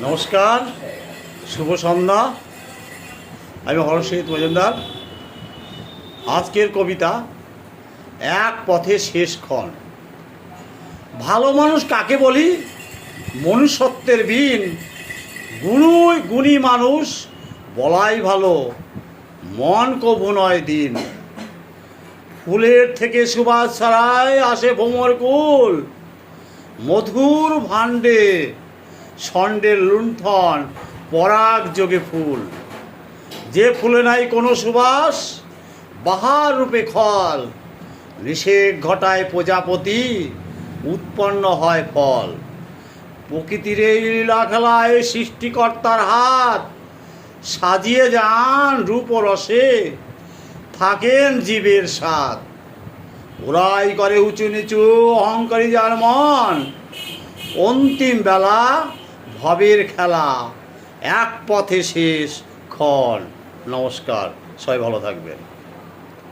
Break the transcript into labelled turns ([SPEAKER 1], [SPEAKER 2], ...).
[SPEAKER 1] নমস্কার, শুভ সন্ধ্যা। আমি হরষিত মজুমদার। আজকের কবিতা এক পথে শেষ ক্ষণ। ভালো মানুষ কাকে বলি? মনুষ্যত্বের বিন গুণী মানুষ বলাই ভালো, মন কভু নয় দিন। ফুলের থেকে সুবাস ছড়ায় আসে ভ্রমর কুল, মধুর ভাণ্ডে ষণ্ডের লুণ্ঠন পরাগ যোগে ফুল। যে ফুলে নাই কোনো সুবাস, বাহার রূপে খল। নিষেক ঘটায় প্রজাপতি, উৎপন্ন হয় ফল। প্রকৃতির এই লীলা খেলায় সৃষ্টিকর্তার হাত, সাজিয়ে যান রূপ ও রসে, থাকেন জীবের স্বাদ। ওরাই করে উঁচু নিচু অহংকারী যার মন, অন্তিম বেলা ভবের খেলা, এক পথে শেষ ক্ষণ। নমস্কার, সবাই ভালো থাকবেন।